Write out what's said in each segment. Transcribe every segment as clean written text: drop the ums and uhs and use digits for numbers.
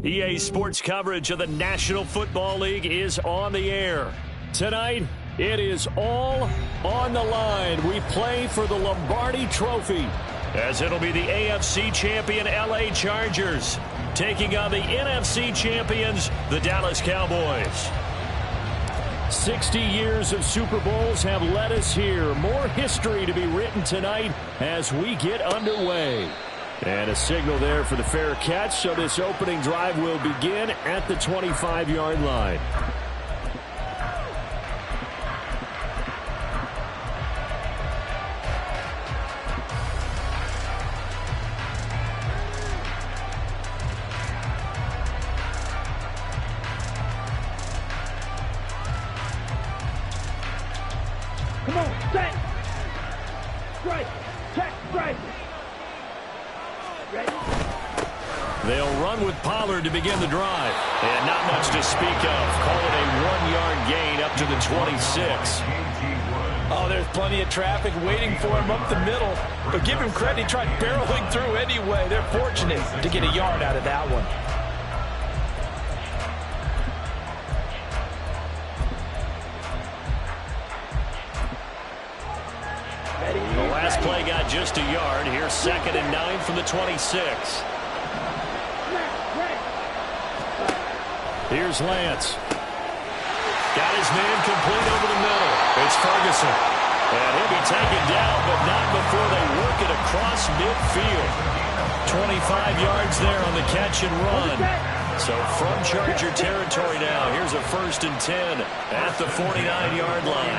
EA Sports coverage of the National Football League is on the air. Tonight, it is all on the line. We play for the Lombardi Trophy, as it'll be the AFC champion LA Chargers taking on the NFC champions, the Dallas Cowboys. 60 years of Super Bowls have led us here. More history to be written tonight as we get underway. And a signal there for the fair catch, so this opening drive will begin at the 25-yard line. Come on, set! Strike! Check, strike! They'll run with Pollard to begin the drive. And not much to speak of. Call it a 1-yard gain up to the 26. Oh, there's plenty of traffic waiting for him up the middle. But give him credit, he tried barreling through anyway. They're fortunate to get a yard out of that one. The last play got just a yard. Here's 2nd and 9 from the 26. Here's Lance. Got his man complete over the middle. It's Ferguson. And he'll be taken down, but not before they work it across midfield. 25 yards there on the catch and run. So from Charger territory now, here's a 1st and 10 at the 49-yard line.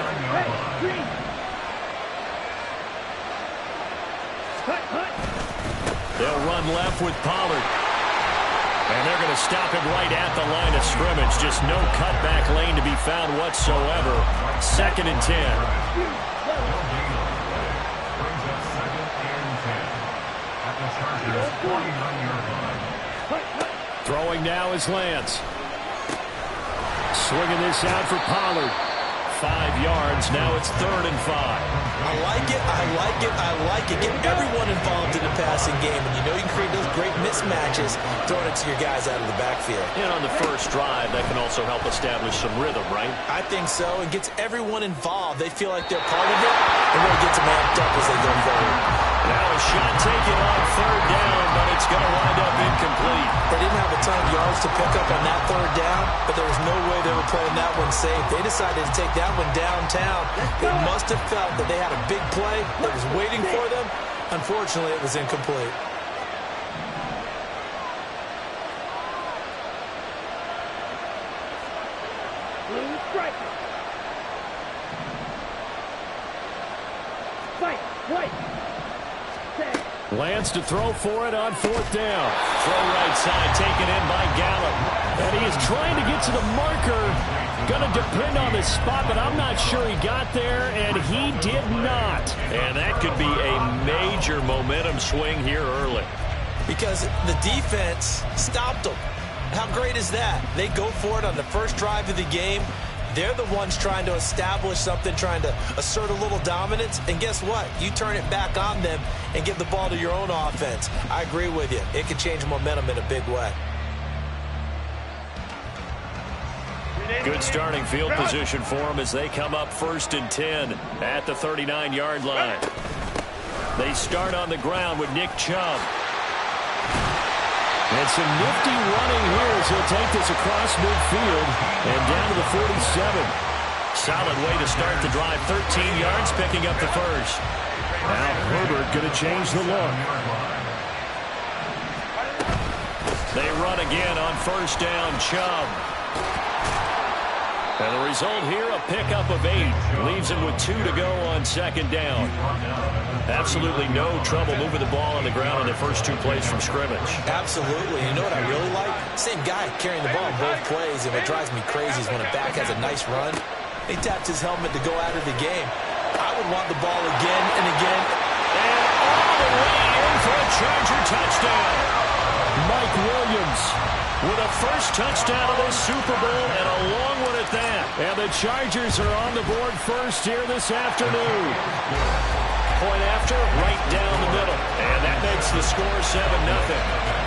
They'll run left with Pollard. And they're going to stop him right at the line of scrimmage. Just no cutback lane to be found whatsoever. 2nd and 10. Throwing now is Lance. Swinging this out for Pollard. 5 yards. Now it's 3rd and 5. I like it, I like it, I like it. Get everyone involved in the passing game. And you know you can create those great mismatches throwing it to your guys out of the backfield. And on the first drive, that can also help establish some rhythm, right? I think so. It gets everyone involved. They feel like they're part of it. And really gets them amped up as they go forward. Now a shot taken on 3rd down, but it's going to wind up incomplete. They didn't have a ton of yards to pick up on that 3rd down, but there was no way they were playing that one safe. They decided to take that one downtown. They must have felt that they had a big play that was waiting for them. Unfortunately, it was incomplete. Lance to throw for it on 4th down. Throw right side, taken in by Gallup. And he is trying to get to the marker. Going to depend on the spot, but I'm not sure he got there, and he did not. And that could be a major momentum swing here early. Because the defense stopped them. How great is that? They go for it on the first drive of the game. They're the ones trying to establish something, trying to assert a little dominance. And guess what? You turn it back on them and give the ball to your own offense. I agree with you. It can change momentum in a big way. Good starting field position for them as they come up 1st and 10 at the 39-yard line. They start on the ground with Nick Chubb. And some nifty running here as he'll take this across midfield and down to the 47. Solid way to start the drive. 13 yards, picking up the first. Now Herbert going to change the look. They run again on 1st down. Chubb. And the result here, a pickup of 8. Leaves him with 2 to go on 2nd down. Absolutely no trouble moving the ball on the ground on the first 2 plays from scrimmage. Absolutely. You know what I really like? Same guy carrying the ball in both plays. And what drives me crazy is when a back has a nice run, He tapped his helmet to go out of the game. I would want the ball again and again. And all the way in for a Charger touchdown. Mike Williams with a first touchdown of this Super Bowl, and a long one at that. And the Chargers are on the board first here this afternoon. Point after, right down the middle. And that makes the score 7-0.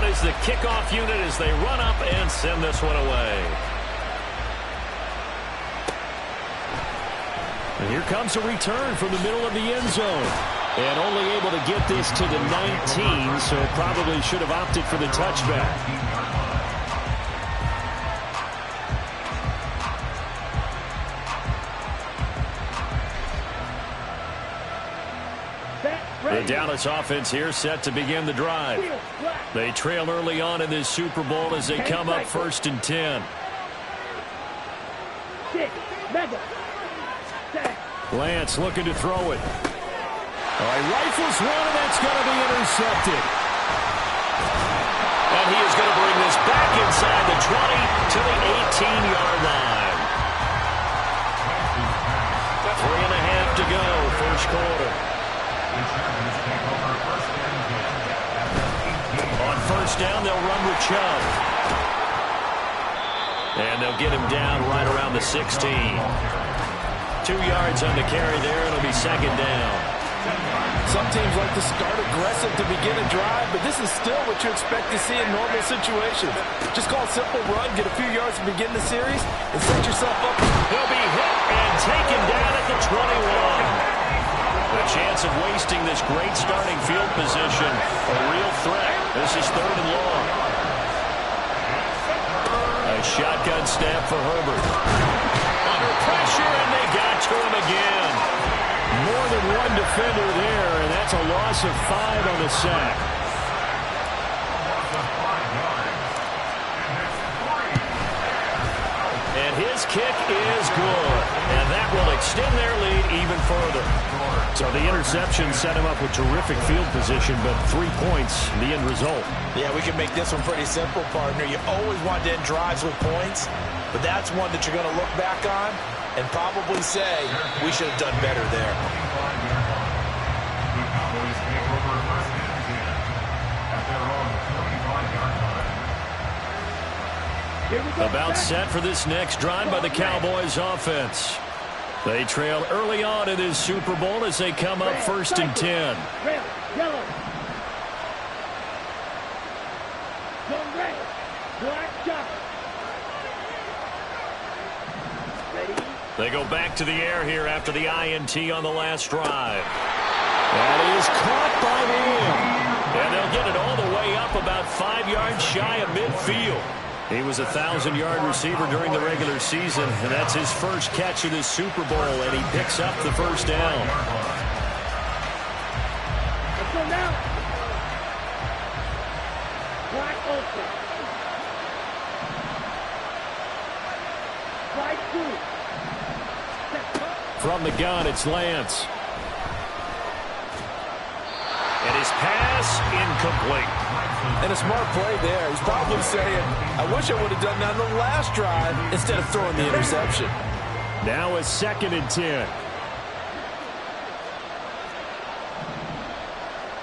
Is the kickoff unit as they run up and send this one away. And here comes a return from the middle of the end zone. And only able to get this to the 19, so probably should have opted for the touchback. The Dallas offense here set to begin the drive. They trail early on in this Super Bowl as they come up 1st and 10. Lance looking to throw it. All right, rifles one, and that's going to be intercepted. And he is going to bring this back inside the 20 to the 18-yard line. 3.5 to go, first quarter. On first down, they'll run with Chubb. And they'll get him down right around the 16. 2 yards on the carry there. It'll be second down. Some teams like to start aggressive to begin a drive, but this is still what you expect to see in normal situations. Just call a simple run, get a few yards to begin the series, and set yourself up. He'll be hit and taken down at the 21. A chance of wasting this great starting field position. A real threat. This is 3rd and long. A shotgun snap for Herbert. Under pressure, and they got to him again. More than one defender there, and that's a loss of 5 on the sack. And his kick is good. And that will extend their lead even further. So the interception set him up with terrific field position, but 3 points, the end result. Yeah, we can make this one pretty simple, partner. You always want to end drives with points, but that's one that you're going to look back on and probably say, we should have done better there. About set for this next drive by the Cowboys offense. They trail early on in this Super Bowl as they come up 1st and 10. They go back to the air here after the INT on the last drive. That is caught by Liam. And they'll get it all the way up about 5 yards shy of midfield. He was a 1,000-yard receiver during the regular season, and that's his first catch of this Super Bowl, and he picks up the first down. Let's go now. Black open. Slide 2. From the gun, it's Lance. And his pass incomplete. And a smart play there. He's probably saying, I wish I would have done that on the last drive instead of throwing the interception. Now a 2nd and 10.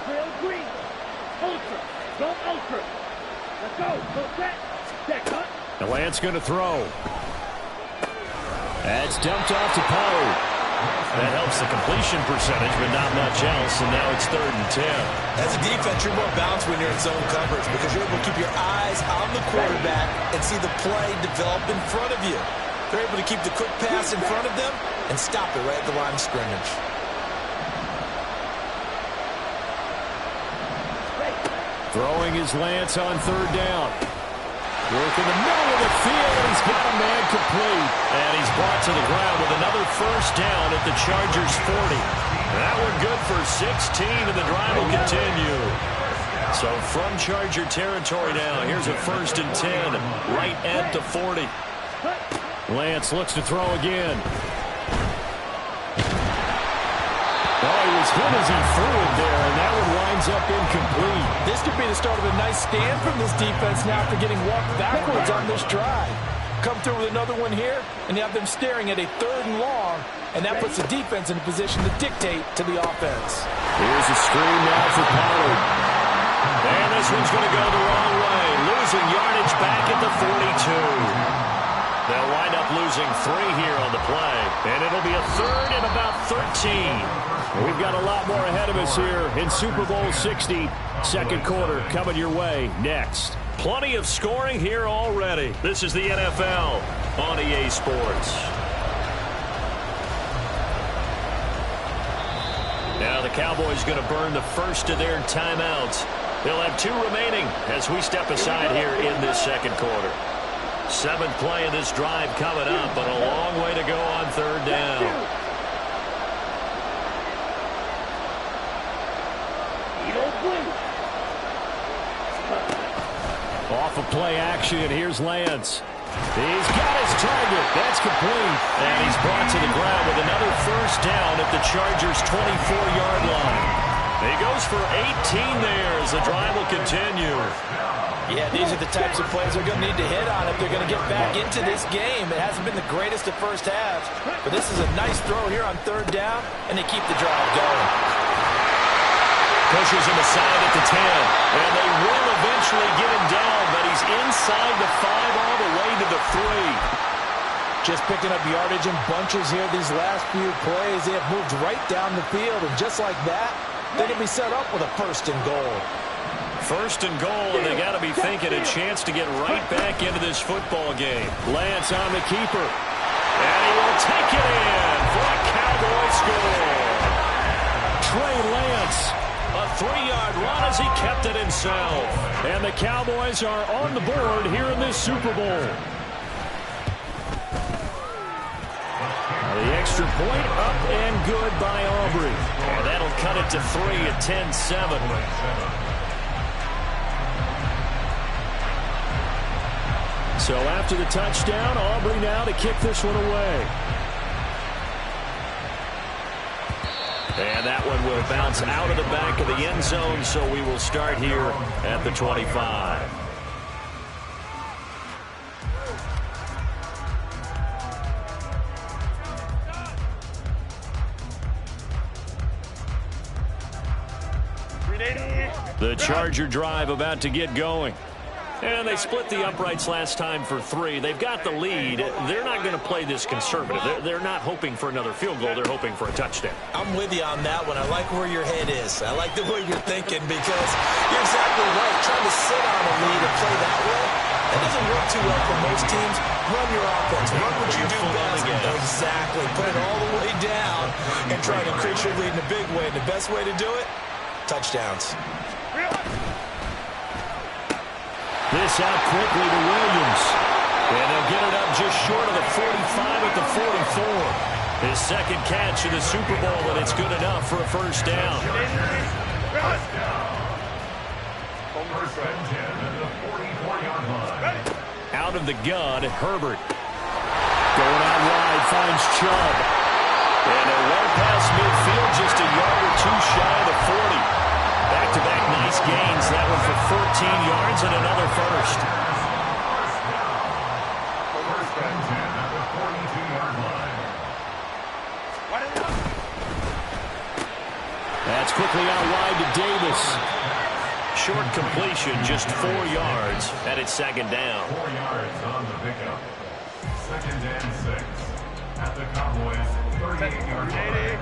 Trail green. Ultra. Go ultra. Let's go. Go set. Set cut. The Lance going to throw. That's dumped off to Poe. That helps the completion percentage, but not much else, and now it's 3rd and 10. As a defense, you're more balanced when you're in zone coverage because you're able to keep your eyes on the quarterback and see the play develop in front of you. They're able to keep the quick pass in front of them and stop it right at the line of scrimmage. Throwing his Lance on 3rd down. Work in the middle of the field, and he's got a man complete. And he's brought to the ground with another first down at the Chargers 40. That one good for 16, and the drive will continue. So from Charger territory now, here's a 1st and 10, right at the 40. Lance looks to throw again. Oh, he was hit as he threw it there, and that one winds up incomplete. This could be the start of a nice stand from this defense now after getting walked backwards on this drive. Come through with another one here, and you have them staring at a 3rd and long, and that puts the defense in a position to dictate to the offense. Here's a screen now for Pollard. And this one's going to go the wrong way, losing yardage back at the 42. They'll wind up losing 3 here on the play, and it'll be a 3rd and about 13. We've got a lot more ahead of us here in Super Bowl 60. Second quarter coming your way next. Plenty of scoring here already. This is the NFL on EA Sports. Now the Cowboys going to burn the first of their timeouts. They'll have 2 remaining as we step aside here in this second quarter. 7th play of this drive coming up, but a long way to go on 3rd down. Off of play action, and here's Lance. He's got his target. That's complete. And he's brought to the ground with another first down at the Chargers' 24-yard line. He goes for 18 there as the drive will continue. Yeah, these are the types of plays they're going to need to hit on if they're going to get back into this game. It hasn't been the greatest of first halves, but this is a nice throw here on 3rd down, and they keep the drive going. Pushes him aside at the 10, and they will eventually get him down, but he's inside the 5 all the way to the 3. Just picking up yardage in bunches here these last few plays. They have moved right down the field, and just like that, they're going to be set up with a 1st and goal. 1st and goal, and they got to be thinking a chance to get right back into this football game. Lance on the keeper, and he will take it in for a Cowboy score. Trey Lance, a 3-yard run as he kept it himself. And the Cowboys are on the board here in this Super Bowl. The extra point up and good by Aubrey. And that'll cut it to 3 at 10-7. So after the touchdown, Aubrey now to kick this one away. And that one will bounce out of the back of the end zone, so we will start here at the 25. The Charger drive about to get going. And they split the uprights last time for 3. They've got the lead. They're not going to play this conservative. They're not hoping for another field goal. They're hoping for a touchdown. I'm with you on that one. I like where your head is. I like the way you're thinking because you're exactly right. Trying to sit on a lead and play that way, that doesn't work too well for most teams. Run your offense. Run what you do best. Exactly. Put it all the way down and try to increase your lead in a big way. And the best way to do it, touchdowns. This out quickly to Williams. And they'll get it up just short of the 45 at the 44. His second catch in the Super Bowl, and it's good enough for a first down. Out of the gun, Herbert. Going out wide, finds Chubb. And a well past midfield, just a yard or 2 shy of the 40. Back-to-back nice gains. That one for 14 yards and another first. That's quickly out wide to Davis. Short completion, just 4 yards, and it's 2nd down. 4 yards on the pickup. 2nd and 6 at the Cowboys' 38-yard line.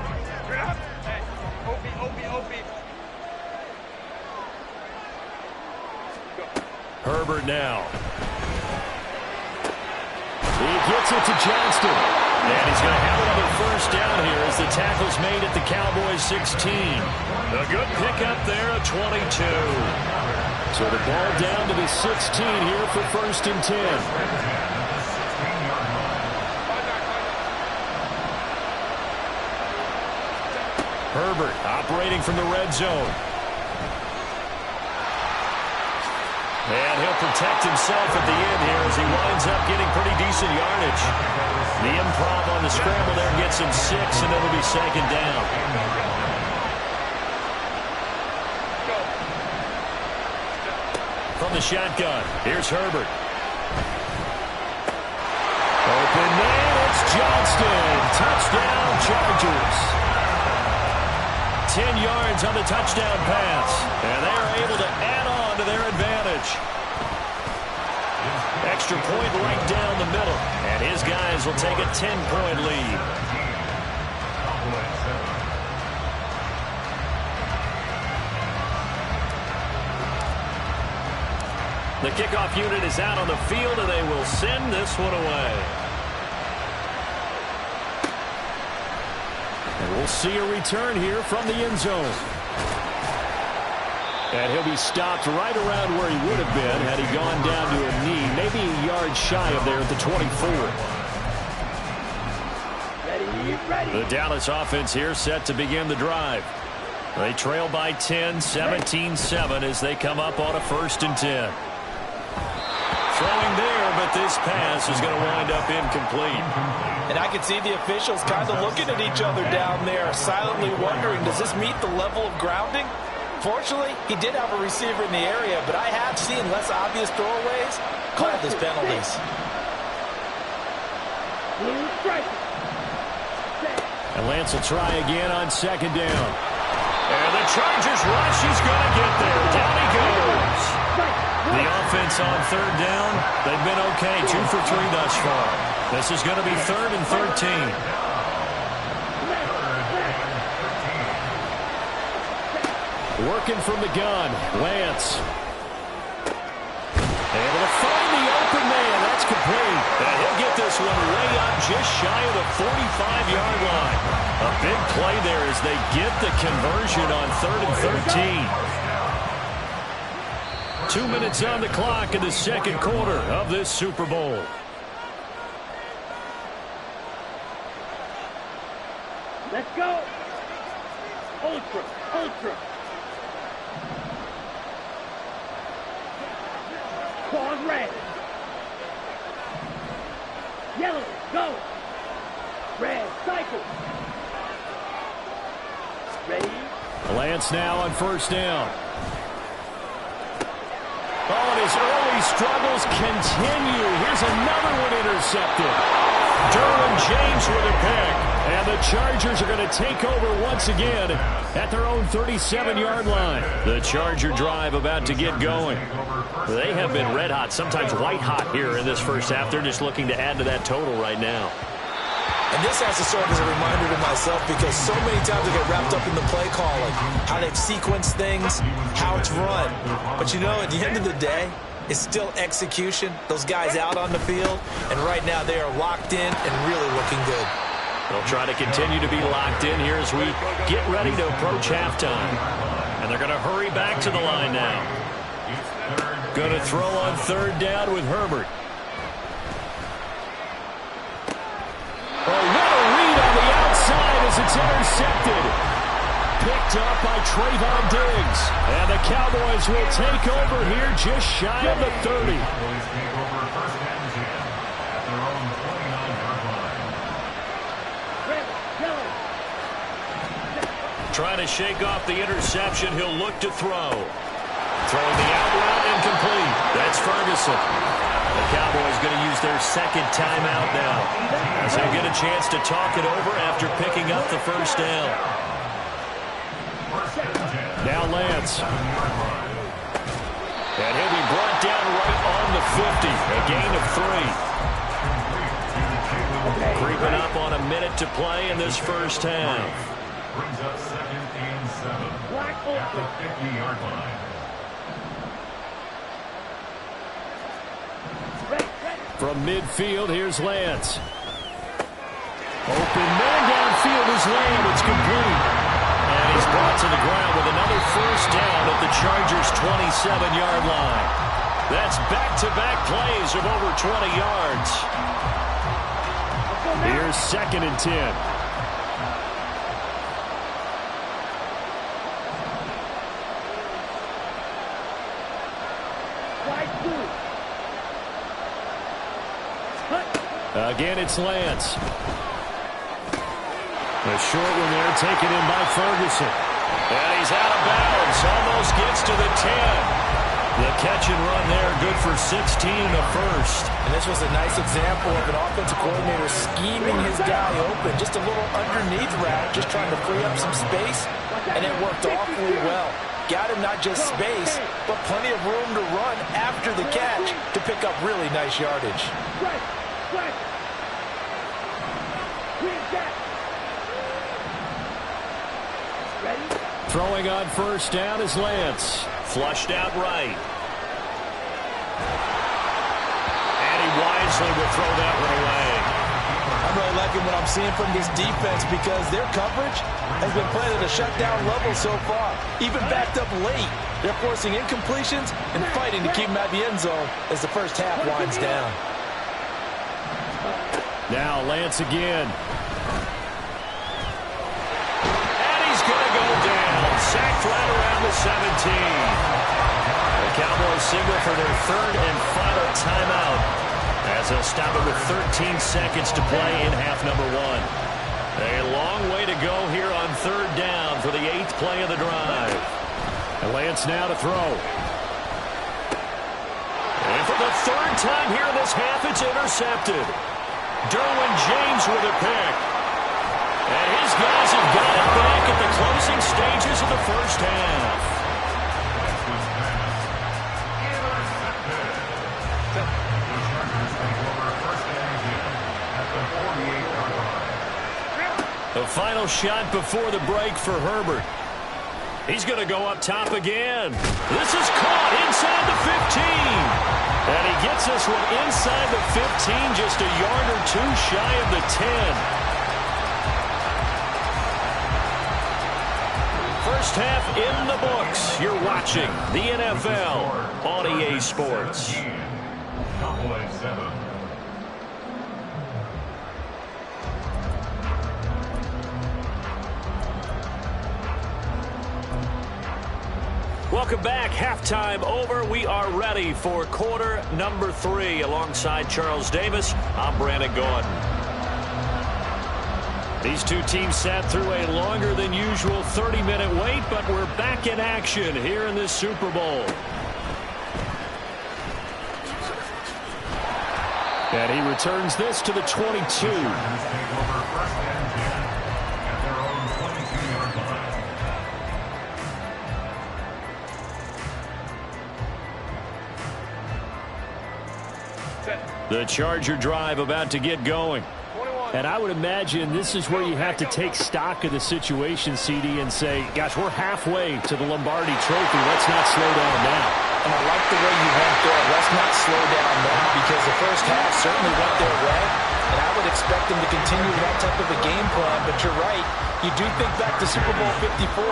Herbert now. He gets it to Johnston. And he's going to have another first down here as the tackle's made at the Cowboys' 16. A good pickup there at 22. So the ball down to the 16 here for 1st and 10. Herbert operating from the red zone. And he'll protect himself at the end here as he winds up getting pretty decent yardage. The improv on the scramble there gets him 6, and it'll be 2nd down. from the shotgun. Here's Herbert. Open man, it's Johnston. Touchdown, Chargers. 10 yards on the touchdown pass. And they are able to add on to their advantage. Extra point right down the middle. And his guys will take a 10-point lead. The kickoff unit is out on the field, and they will send this one away. And we'll see a return here from the end zone. And he'll be stopped right around where he would have been had he gone down to a knee, maybe a yard shy of there at the 24. The Dallas offense here set to begin the drive. They trail by 10, 17-7 as they come up on a 1st and 10. Throwing there, but this pass is going to wind up incomplete. And I can see the officials kind of looking at each other down there, silently wondering, does this meet the level of grounding? Fortunately, he did have a receiver in the area, but I have seen less obvious throwaways called as penalties. And Lance will try again on 2nd down. And the Chargers rush. He's going to get there. Down he goes. The offense on 3rd down, they've been okay. 2 for 3 thus far. This is going to be 3rd and 13. Working from the gun, Lance. Able to find the open man. That's complete. And he'll get this one way up just shy of the 45-yard line. A big play there as they get the conversion on 3rd and 13. 2 minutes on the clock in the 2nd quarter of this Super Bowl. Let's go. Ultra, ultra. Pause red. Yellow, go. Red, cycle. Ready? Lance now on 1st down. Oh, and his early struggles continue. Here's another one intercepted. Derwin James with a pick. And the Chargers are going to take over once again at their own 37-yard line. The Charger drive about to get going. They have been red hot, sometimes white hot here in this first half. They're just looking to add to that total right now. And this has to serve as a reminder to myself because so many times I get wrapped up in the play calling, how they've sequenced things, how it's run. But you know, at the end of the day, it's still execution. Those guys out on the field, and right now they are locked in and really looking good. They'll try to continue to be locked in here as we get ready to approach halftime. And they're going to hurry back to the line now. Going to throw on 3rd down with Herbert. Oh, what a read on the outside as it's intercepted. Picked up by Trayvon Diggs. And the Cowboys will take over here just shy of the 30. Trying to shake off the interception. He'll look to throw. Throwing the out route incomplete. That's Ferguson. The Cowboys going to use their 2nd timeout now as they'll get a chance to talk it over after picking up the 1st down. Now Lance. And he'll be brought down right on the 50. A gain of 3. Creeping up on a minute to play in this first half. Brings up 2nd and 7 at the 50-yard line. From midfield, here's Lance. Open man downfield is Lamb. It's complete. And he's brought to the ground with another 1st down at the Chargers' 27-yard line. That's back-to-back plays of over 20 yards. Here's 2nd and 10. Again, it's Lance. A short one there taken in by Ferguson. And he's out of bounds. Almost gets to the 10. The catch and run there, good for 16 and a first. And this was a nice example of an offensive coordinator scheming his guy open. Just a little underneath route, just trying to free up some space, and it worked awfully well. Got him not just space, but plenty of room to run after the catch to pick up really nice yardage. Throwing on first down is Lance. Flushed out right. And he wisely will throw that one away. I'm really liking what I'm seeing from this defense because their coverage has been playing at a shutdown level so far. Even backed up late, they're forcing incompletions and fighting to keep them out of the end zone as the first half winds down. Now Lance again. And he's going to go down. Sacked right around the 17. The Cowboys signal for their third and final timeout as they'll stop it with 13 seconds to play in half number one. A long way to go here on third down for the 8th play of the drive. And Lance now to throw. And for the third time here in this half, it's intercepted. Derwin James with a pick. And his guys have got it back at the closing stages of the first half. The final shot before the break for Herbert. He's going to go up top again. This is caught inside the 15. And he gets this one inside the 15, just a yard or two shy of the 10. First half in the books. You're watching the NFL on EA Sports. Cowboys 7. Welcome back. Halftime over. We are ready for quarter number 3. Alongside Charles Davis, I'm Brandon Gordon. These two teams sat through a longer than usual 30-minute wait, but we're back in action here in this Super Bowl. And he returns this to the 22. The Charger drive about to get going. And I would imagine this is where you have to take stock of the situation, CD, and say, gosh, we're halfway to the Lombardi Trophy. Let's not slow down now. And I like the way you went there. Let's not slow down now because the first half certainly went their way. And I would expect them to continue that type of a game plan. But you're right. You do think back to Super Bowl 54.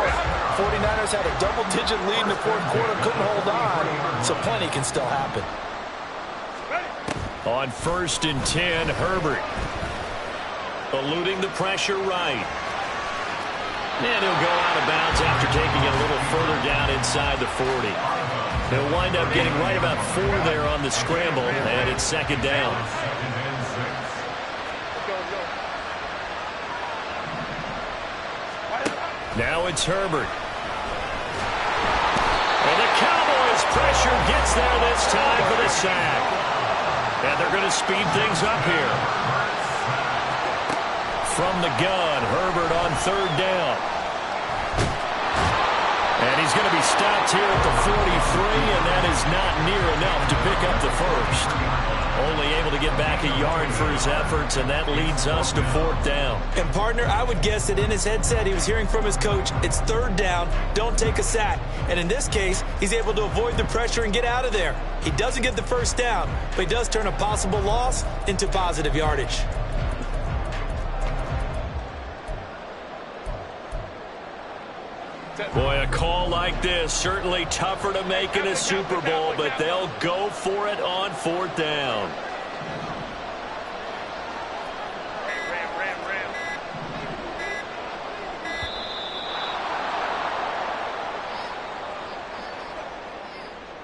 49ers had a double-digit lead in the fourth quarter, couldn't hold on. So plenty can still happen. On 1st and 10, Herbert. Eluding the pressure right. And he'll go out of bounds after taking it a little further down inside the 40. He'll wind up getting right about 4 there on the scramble, and it's second down. Now it's Herbert. And the Cowboys' pressure gets there this time for the sack. And they're going to speed things up here. From the gun, Herbert on 3rd down. And he's going to be stopped here at the 43, and that is not near enough to pick up the first. Only able to get back a yard for his efforts, and that leads us to 4th down. And, partner, I would guess that in his headset he was hearing from his coach, it's 3rd down, don't take a sack. And in this case, he's able to avoid the pressure and get out of there. He doesn't get the first down, but he does turn a possible loss into positive yardage. Boy, a call like this, certainly tougher to make in a Super Bowl, but they'll go for it on 4th down.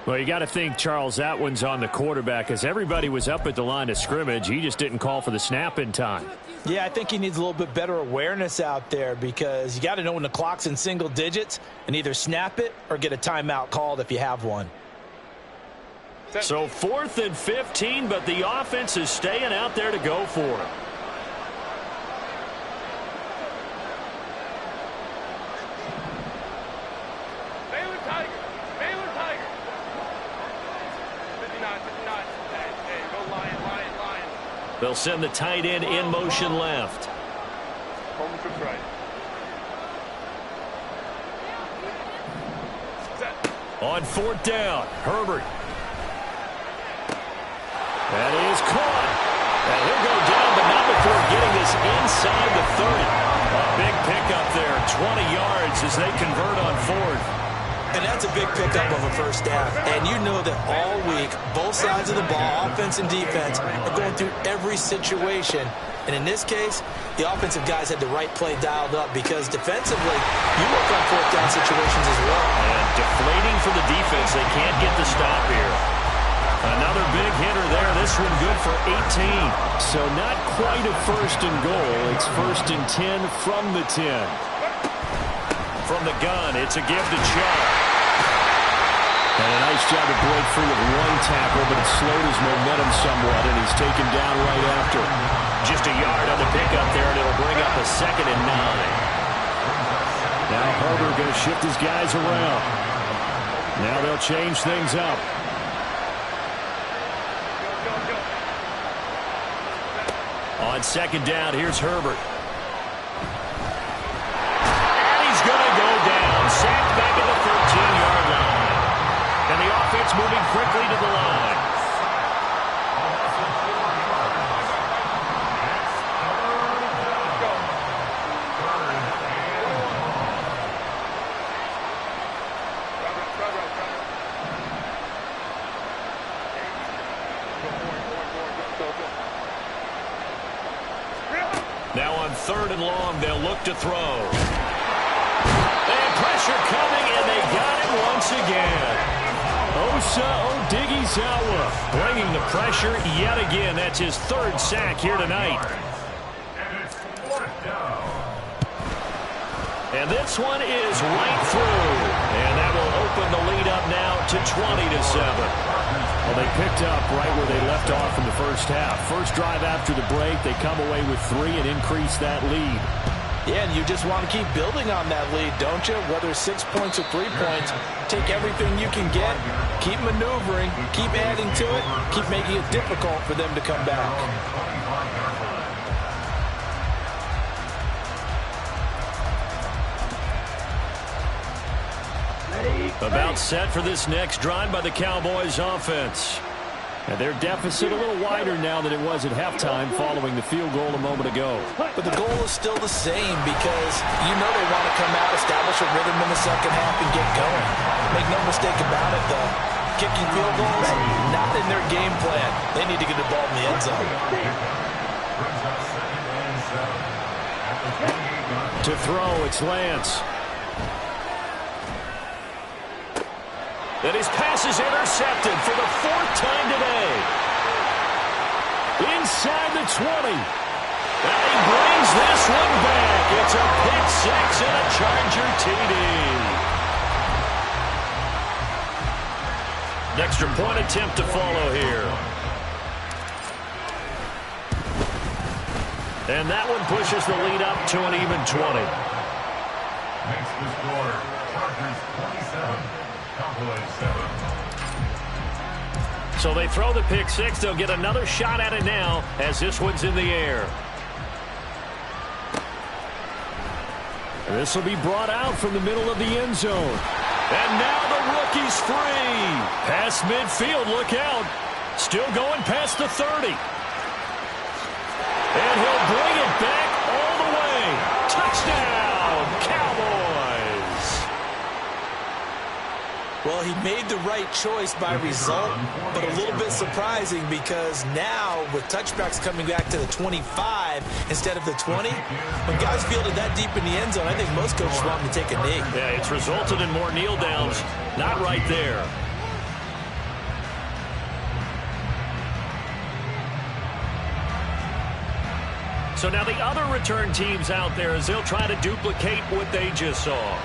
Well, you got to think, Charles, that one's on the quarterback as everybody was up at the line of scrimmage. He just didn't call for the snap in time. Yeah, I think he needs a little bit better awareness out there because you got to know when the clock's in single digits and either snap it or get a timeout called if you have one. So 4th and 15, but the offense is staying out there to go for it. Baylor Tiger. Baylor Tiger. 59, 59. Hey, go Lion, Lion, Lion. They'll send the tight end in motion left. Coleman trips right. Set. On 4th down, Herbert. That is caught. And he'll go down, but not before getting this inside the 30. A big pickup there, 20 yards as they convert on 4th. And that's a big pickup of a first down. And you know that all week, both sides of the ball, offense and defense, are going through every situation. And in this case, the offensive guys had the right play dialed up because defensively, you work on 4th down situations as well. And deflating for the defense. They can't get the stop here. Another big hitter there. This one good for 18. So not quite a 1st and goal. It's 1st and 10 from the 10. From the gun, it's a give to Chubb. And a nice job to break free of one tackle, but it slowed his momentum somewhat, and he's taken down right after. Just a yard on the pickup there, and it'll bring up a 2nd and 9. Now Herbert going to shift his guys around. Now they'll change things up. On 2nd down, here's Herbert. And he's going to go down. Sacked back at the 13-yard line. And the offense moving quickly to the line. Now on 3rd and long, they'll look to throw. And pressure coming, and they got him once again. Osa Odighizuwa bringing the pressure yet again. That's his 3rd sack here tonight. And it's 4th down. And this one is right through. And that will open the lead up now to 20-7. Well, they picked up right where they left off in the first half. First drive after the break, they come away with 3 and increase that lead. Yeah, and you just want to keep building on that lead, don't you? Whether 6 points or 3 points, take everything you can get, keep maneuvering, keep adding to it, keep making it difficult for them to come back. About set for this next drive by the Cowboys offense. And their deficit a little wider now than it was at halftime following the field goal a moment ago. But the goal is still the same because you know they want to come out, establish a rhythm in the second half, and get going. Make no mistake about it, though. Kicking field goals, not in their game plan. They need to get the ball in the end zone. To throw, it's Lance. And his pass is intercepted for the 4th time today. Inside the 20. And he brings this one back. It's a pick 6 and a Charger TD. Extra point attempt to follow here. And that one pushes the lead up to an even 20. Makes the score Chargers 27. Cowboys 7. So they throw the pick 6. They'll get another shot at it now as this one's in the air. This will be brought out from the middle of the end zone. And now the rookie's free. Past midfield, look out. Still going past the 30. And he'll bring it back all the way. Touchdown, Cowboys. Well, he made the right choice by result, but a little bit surprising because now with touchbacks coming back to the 25 instead of the 20, when guys fielded that deep in the end zone, I think most coaches want them to take a knee. Yeah, it's resulted in more kneel downs. Not right there. So now the other return teams out there as they'll try to duplicate what they just saw.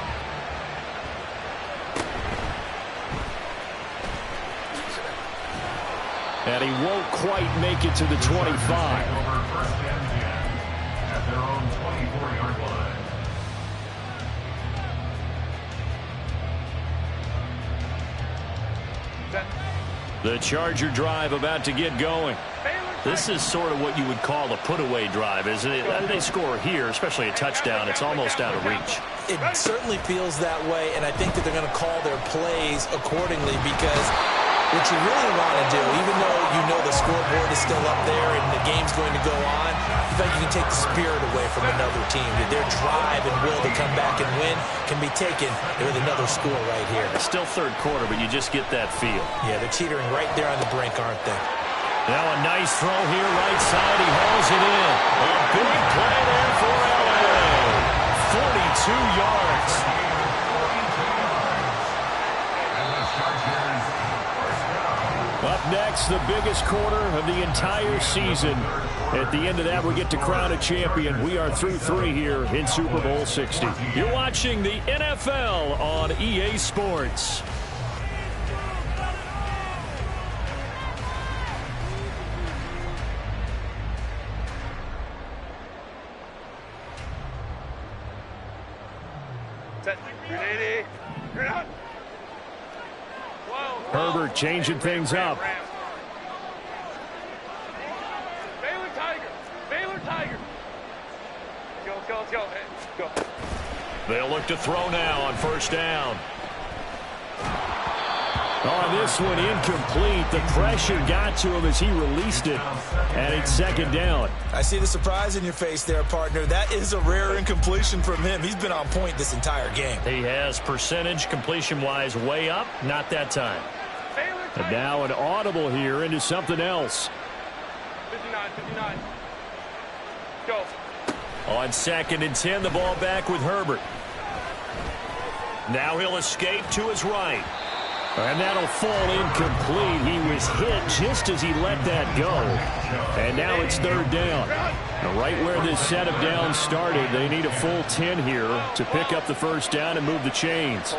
And he won't quite make it to the 25. Over first and 10 at their own 24-yard line. The Charger drive about to get going. This is sort of what you would call a put-away drive, isn't it? They score here, especially a touchdown. It's almost out of reach. It certainly feels that way, and I think that they're going to call their plays accordingly because what you really want to do, even though you know the scoreboard is still up there and the game's going to go on, you think you can take the spirit away from another team. Their drive and will to come back and win can be taken with another score right here. It's still third quarter, but you just get that feel. Yeah, they're teetering right there on the brink, aren't they? Now a nice throw here, right side. He hauls it in. A big play there for LA. 42 yards. Up next, the biggest quarter of the entire season. At the end of that, we get to crown a champion. We are through 3 here in Super Bowl 60. You're watching the NFL on EA Sports. Herbert changing things up. Baylor Tiger. Baylor Tiger. Let's go. Hey, go. They'll look to throw now on first down. On this one, incomplete. The pressure got to him as he released it, and it's second down. I see the surprise in your face there, partner. That is a rare incompletion from him. He's been on point this entire game. He has percentage completion-wise way up, not that time. And now an audible here into something else. 59. Go. On second and 10, the ball back with Herbert. Now he'll escape to his right. And that'll fall incomplete. He was hit just as he let that go. And now it's third down. And right where this set of downs started, they need a full 10 here to pick up the first down and move the chains.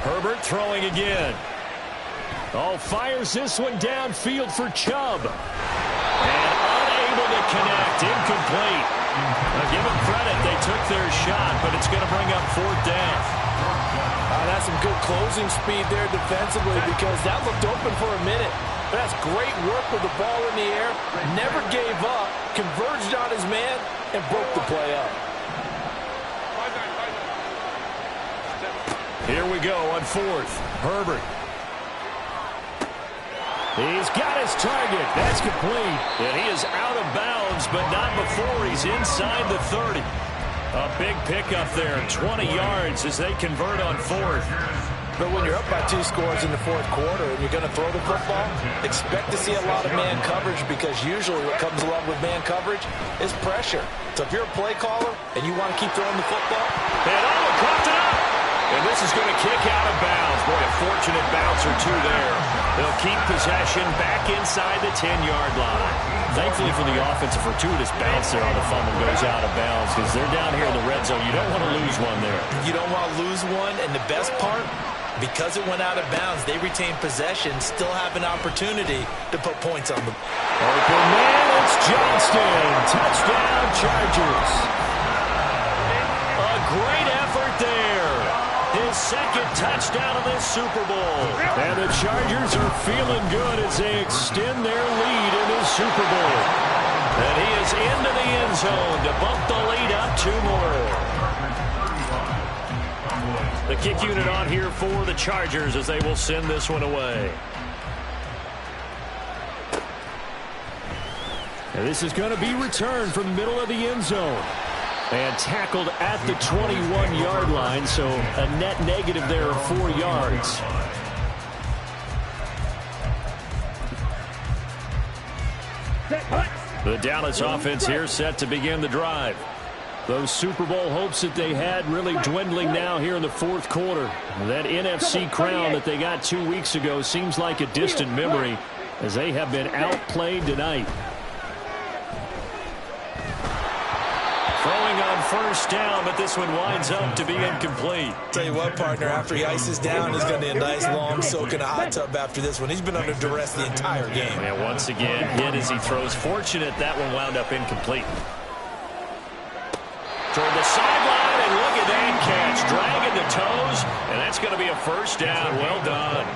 Herbert throwing again. Oh, fires this one downfield for Chubb. And unable to connect. Incomplete. Now, give them credit. They took their shot, but it's going to bring up fourth down. That's some good closing speed there defensively because that looked open for a minute. But that's great work with the ball in the air. Never gave up. Converged on his man and broke the play up. Here we go on fourth. Herbert. He's got his target. That's complete. And he is out of bounds, but not before he's inside the 30. A big pickup there, 20 yards as they convert on fourth. But when you're up by 2 scores in the fourth quarter and you're going to throw the football, expect to see a lot of man coverage because usually what comes along with man coverage is pressure. So if you're a play caller and you want to keep throwing the football. And coughed it up. And this is going to kick out of bounds. Boy, a fortunate bounce or two there. They'll keep possession back inside the 10-yard line. Thankfully for the offense, a fortuitous bounce there on the fumble goes out of bounds because they're down here in the red zone. You don't want to lose one there. You don't want to lose one, and the best part, because it went out of bounds, they retain possession, still have an opportunity to put points on the open man, it's Johnston. Touchdown, Chargers. A great effort there. His second touchdown of this Super Bowl. And the Chargers are feeling good as they extend their lead in this Super Bowl. And he is into the end zone to bump the lead up 2 more. The kick unit on here for the Chargers as they will send this one away. And this is going to be returned from the middle of the end zone. And tackled at the 21-yard line, so a net negative there of 4 yards. The Dallas offense here set to begin the drive. Those Super Bowl hopes that they had really dwindling now here in the fourth quarter. That NFC crown that they got 2 weeks ago seems like a distant memory as they have been outplayed tonight. Throwing on first down, but this one winds up to be incomplete. Tell you what, partner, after he ices down, he's going to need a nice long soak in a hot tub after this one. He's been under duress the entire game. And once again, hit as he throws. Fortunate that one wound up incomplete. Toward the sideline, and look at that catch. Dragging the toes, and that's going to be a first down. Well done.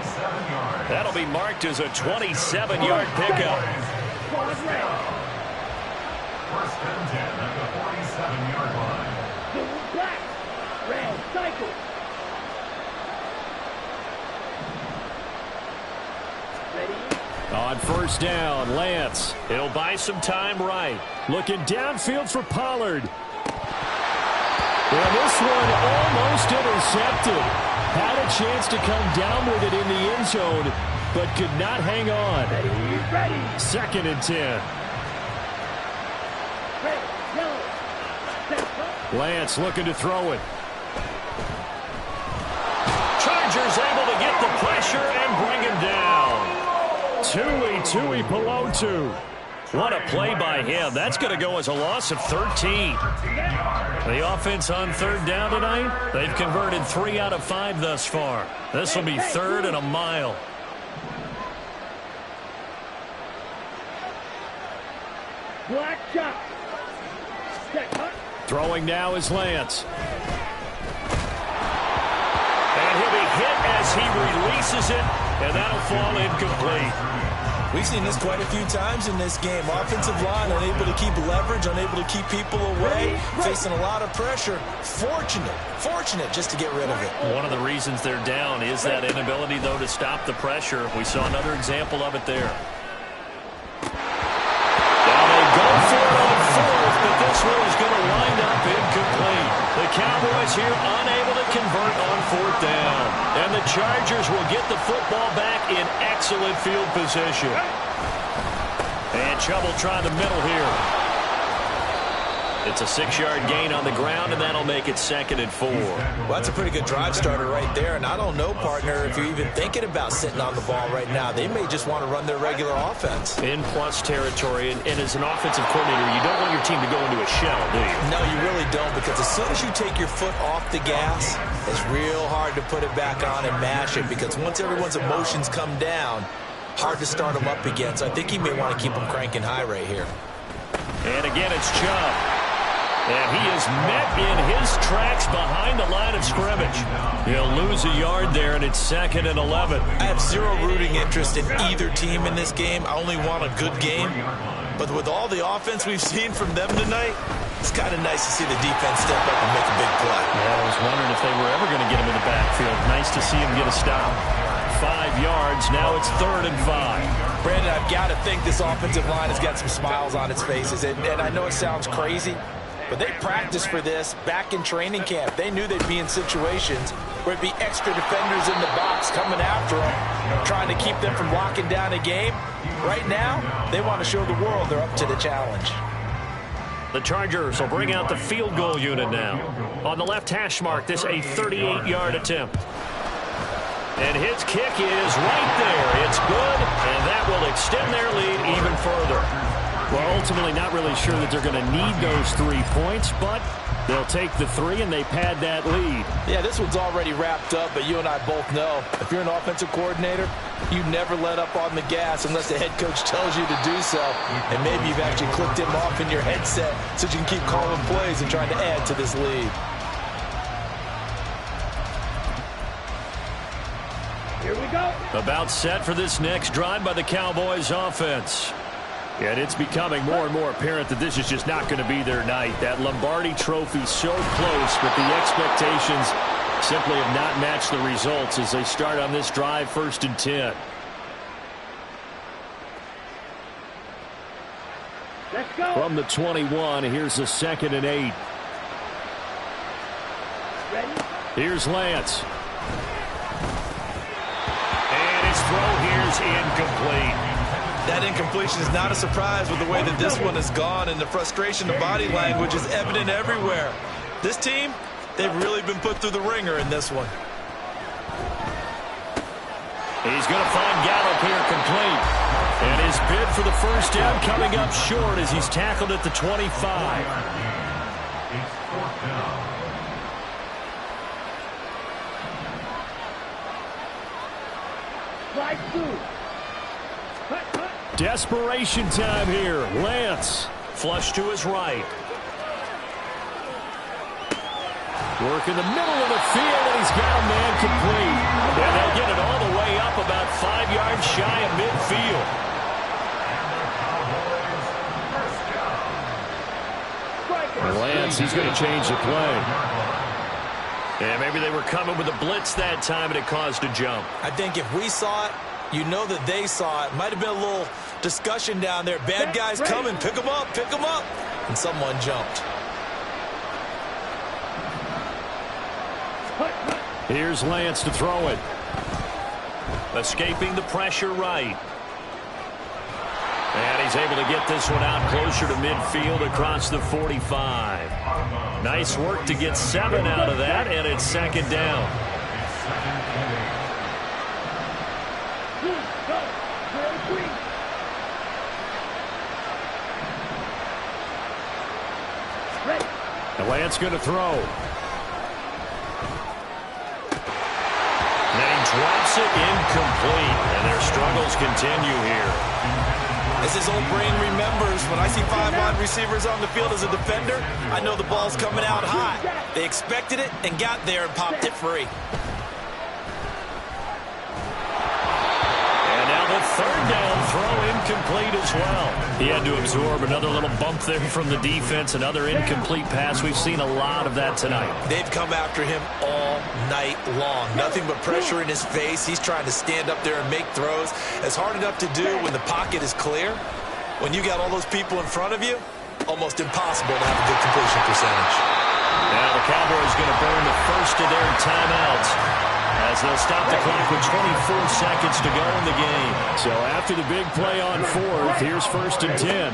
That'll be marked as a 27-yard pickup. First and 10 at the 47-yard line. Black. Red. Cycle. Ready? On first down, Lance. It'll buy some time right. Looking downfield for Pollard. And this one almost intercepted. Had a chance to come down with it in the end zone, but could not hang on. Ready. Second and 10. Red. Yellow. Lance looking to throw it. Chargers able to get the pressure and bring him down. Tui Pelotu. What a play by him. That's going to go as a loss of 13. The offense on third down tonight, they've converted 3 out of 5 thus far. This will be third and a mile. Black chop. Throwing now is Lance. And he'll be hit as he releases it, and that'll fall incomplete. We've seen this quite a few times in this game. Offensive line unable to keep leverage, unable to keep people away, facing a lot of pressure. Fortunate just to get rid of it. One of the reasons they're down is that inability, though, to stop the pressure. We saw another example of it there. Now they go for it on fourth, but this one is going to wind up incomplete. The Cowboys here unable to convert on fourth down. And the Chargers will get the football back in excellent field position. And Chubb will try the middle here. It's a 6-yard gain on the ground, and that'll make it second and 4. Well, that's a pretty good drive starter right there. And I don't know, partner, if you're even thinking about sitting on the ball right now. They may just want to run their regular offense. In plus territory, and as an offensive coordinator, you don't want your team to go into a shell, do you? No, you really don't, because as soon as you take your foot off the gas, it's real hard to put it back on and mash it, because once everyone's emotions come down, hard to start them up again. So I think he may want to keep them cranking high right here. And again, it's Chubb. And he is met in his tracks behind the line of scrimmage. He'll lose a yard there, and it's second and 11. I have zero rooting interest in either team in this game. I only want a good game. But with all the offense we've seen from them tonight, it's kind of nice to see the defense step up and make a big play. Yeah, I was wondering if they were ever going to get him in the backfield. Nice to see him get a stop. 5 yards. Now it's third and 5. Brandon, I've got to think this offensive line has got some smiles on its faces. And I know it sounds crazy, but they practiced for this back in training camp. They knew they'd be in situations where it'd be extra defenders in the box coming after them, trying to keep them from locking down a game. Right now, they want to show the world they're up to the challenge. The Chargers will bring out the field goal unit now. On the left hash mark, this a 38-yard attempt. And his kick is right there. It's good, and that will extend their lead even further. Well, ultimately not really sure that they're going to need those 3 points, but they'll take the 3 and they pad that lead. Yeah, this one's already wrapped up, but you and I both know if you're an offensive coordinator, you never let up on the gas unless the head coach tells you to do so. And maybe you've actually clicked him off in your headset so you can keep calling plays and trying to add to this lead. Here we go. About set for this next drive by the Cowboys offense. And it's becoming more and more apparent that this is just not going to be their night. That Lombardi Trophy so close, but the expectations simply have not matched the results as they start on this drive, first and 10. Let's go. From the 21, here's a second and 8. Ready? Here's Lance. And his throw here's incomplete. That incompletion is not a surprise with the way that this one has gone, and the frustration, the body language is evident everywhere. This team, they've really been put through the ringer in this one. He's going to find Gallup here complete. And his bid for the first down coming up short as he's tackled at the 25. Slide through. Cut. Desperation time here. Lance. Flush to his right. Work in the middle of the field, and he's got a man complete. And they'll get it all the way up about 5 yards shy of midfield. And Lance, he's going to change the play. And maybe they were coming with a blitz that time, and it caused a jump. I think if we saw it, you know that they saw it. Might have been a little discussion down there. Bad guys coming. Pick them up. Pick them up. And someone jumped. Here's Lance to throw it. Escaping the pressure right. And he's able to get this one out closer to midfield across the 45. Nice work to get 7 out of that, and it's second down. And Lance going to throw. And he drops it incomplete, and their struggles continue here. As his old brain remembers, when I see 5 wide receivers on the field as a defender, I know the ball's coming out high. They expected it and got there and popped it free. And now the third down throw incomplete as well. He had to absorb another little bump there from the defense, another incomplete pass. We've seen a lot of that tonight. They've come after him all night long. Nothing but pressure in his face. He's trying to stand up there and make throws. It's hard enough to do when the pocket is clear. When you got all those people in front of you, almost impossible to have a good completion percentage. Now the Cowboys going to burn the first of their timeouts as they'll stop the clock with 24 seconds to go in the game. So after the big play on fourth, here's 1st and 10.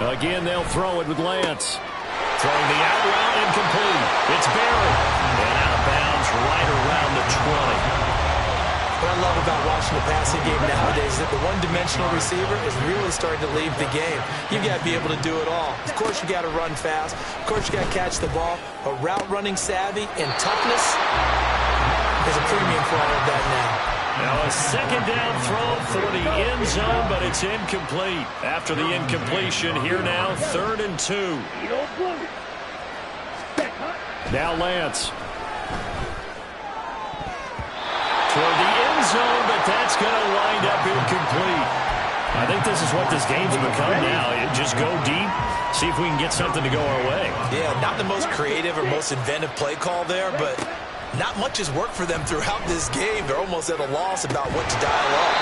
Again, they'll throw it with Lance. Throwing the out route incomplete. It's Barrett. And out of bounds right around the 20. What I love about watching the passing game nowadays is that the one-dimensional receiver is really starting to leave the game. You've got to be able to do it all. Of course, you got to run fast. Of course, you got to catch the ball. But route running savvy and toughness is a premium for all of that now. Now a second down throw for the end zone, but it's incomplete. After the incompletion, here now, 3rd and 2. Now Lance. Toward the end zone, but that's going to wind up incomplete. I think this is what this game's become now. Just go deep, see if we can get something to go our way. Yeah, not the most creative or most inventive play call there, but not much has worked for them throughout this game. They're almost at a loss about what to dial up.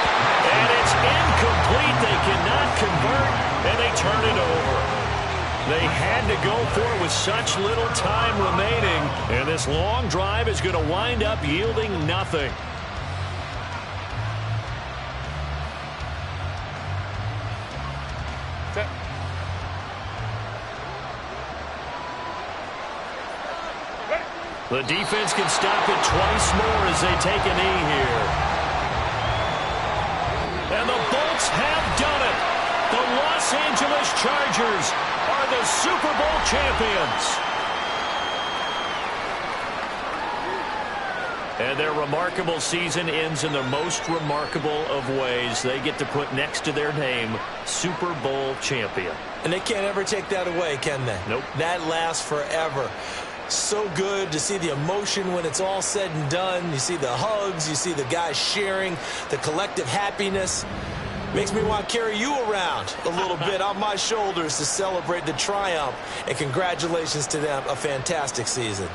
And it's incomplete. They cannot convert, and they turn it over. They had to go for it with such little time remaining, and this long drive is going to wind up yielding nothing. The defense can stop it twice more as they take a knee here. And the Bolts have done it. The Los Angeles Chargers are the Super Bowl champions. And their remarkable season ends in the most remarkable of ways. They get to put next to their name, Super Bowl champion. And they can't ever take that away, can they? Nope. That lasts forever. So good to see the emotion when it's all said and done. You see the hugs, you see the guys sharing, the collective happiness. Makes me want to carry you around a little bit on my shoulders to celebrate the triumph. And congratulations to them, a fantastic season.